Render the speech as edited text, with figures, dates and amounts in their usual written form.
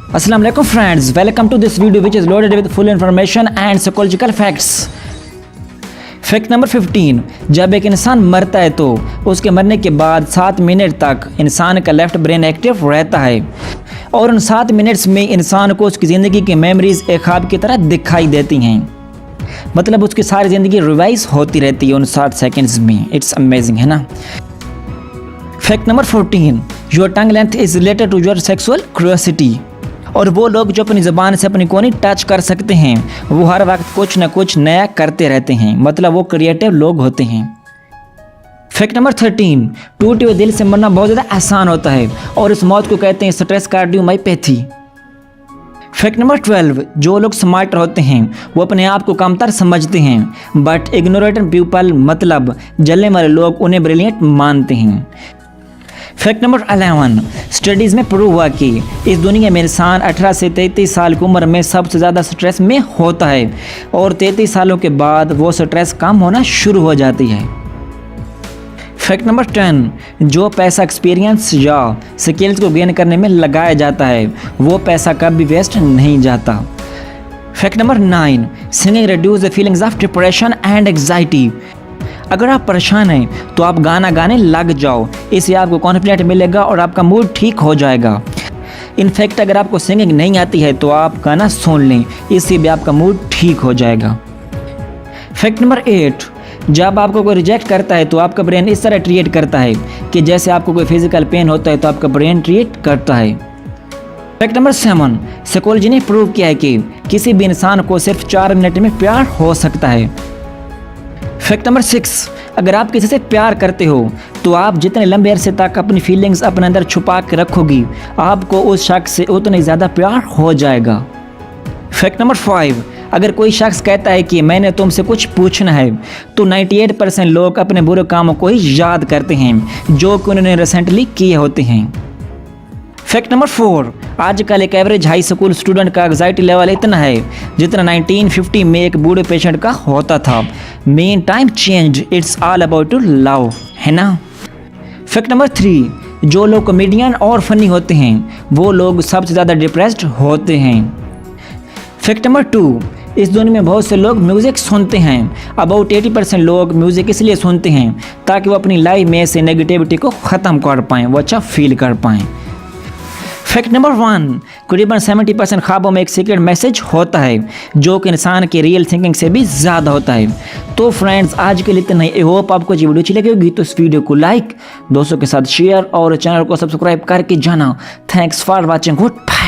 Assalamu alaikum friends, welcome to this video which is loaded with full information and psychological facts. Fact number 15, जब एक इंसान मरता है तो उसके मरने के बाद 7 मिनट तक इंसान का लेफ्ट ब्रेन एक्टिव रहता है और उन 7 मिनट्स में इंसान को उसकी ज़िंदगी की मेमोरीज एक ख्वाब की तरह दिखाई देती हैं। मतलब उसकी सारी ज़िंदगी रिवाइज होती रहती है उन 60 सेकेंड्स में। इट्स अमेजिंग, है ना। Fact number 14, your tongue length is related to your sexual curiosity. और वो लोग जो अपनी ज़बान से अपनी कोनी टच कर सकते हैं वो हर वक्त कुछ ना कुछ नया करते रहते हैं, मतलब वो क्रिएटिव लोग होते हैं। फैक्ट नंबर 13, टूटे हुए दिल से मरना बहुत ज़्यादा आसान होता है और इस मौत को कहते हैं स्ट्रेस कार्डियोमायोपैथी। फैक्ट नंबर 12, जो लोग स्मार्टर होते हैं वो अपने आप को कमतर समझते हैं बट इग्नोरेंट पीपल मतलब जलने वाले लोग उन्हें ब्रिलियंट मानते हैं। फैक्ट नंबर 11, स्टडीज़ में प्रूव हुआ कि इस दुनिया में इंसान 18 से 33 साल की उम्र में सबसे ज़्यादा स्ट्रेस में होता है और 33 सालों के बाद वो स्ट्रेस कम होना शुरू हो जाती है। फैक्ट नंबर 10, जो पैसा एक्सपीरियंस या स्किल्स को गेन करने में लगाया जाता है वो पैसा कभी वेस्ट नहीं जाता। Fact number 9, singing reduce the feelings of depression and anxiety. अगर आप परेशान हैं तो आप गाना गाने लग जाओ, इससे आपको कॉन्फिडेंट मिलेगा और आपका मूड ठीक हो जाएगा। इनफैक्ट अगर आपको सिंगिंग नहीं आती है तो आप गाना सुन लें, इससे भी आपका मूड ठीक हो जाएगा। फैक्ट नंबर 8, जब आपको कोई रिजेक्ट करता है तो आपका ब्रेन इस तरह ट्रीट करता है कि जैसे आपको कोई फिजिकल पेन होता है तो आपका ब्रेन ट्रीट करता है। फैक्ट नंबर 7, साइकोलॉजी ने प्रूव किया है कि किसी भी इंसान को सिर्फ 4 मिनट में प्यार हो सकता है। फैक्ट नंबर 6, अगर आप किसी से प्यार करते हो तो आप जितने लंबे अरसे तक अपनी फीलिंग्स अपने अंदर छुपा के रखोगी आपको उस शख्स से उतना ज़्यादा प्यार हो जाएगा। फैक्ट नंबर 5, अगर कोई शख्स कहता है कि मैंने तुमसे कुछ पूछना है तो 98% लोग अपने बुरे कामों को ही याद करते हैं जो कि उन्होंने रिसेंटली किए होते हैं। फैक्ट नंबर 4, आजकल एक एवरेज हाई स्कूल स्टूडेंट का एंग्जाइटी लेवल इतना है जितना 1950 में एक बूढ़े पेशेंट का होता था। Main time change, it's all about to love, है ना। फैक्ट नंबर 3, जो लोग कॉमेडियन और फनी होते हैं वो लोग सबसे ज़्यादा डिप्रेस्ड होते हैं। फैक्ट नंबर 2, इस दुनिया में बहुत से लोग म्यूज़िक सुनते हैं। अबाउट 80% लोग म्यूज़िक इसलिए सुनते हैं ताकि वो अपनी लाइफ में से नेगेटिविटी को ख़त्म कर पाएँ, वो अच्छा फील कर पाएँ। फैक्ट नंबर 1, करीबन 70% ख्वाबों में एक सीक्रेट मैसेज होता है जो कि इंसान की रियल थिंकिंग से भी ज़्यादा होता है। तो फ्रेंड्स आज के लिए इतना ही। आई होप आपको ये वीडियो अच्छी लगी होगी तो इस वीडियो को लाइक, दोस्तों के साथ शेयर और चैनल को सब्सक्राइब करके जाना। Thanks for watching, good bye.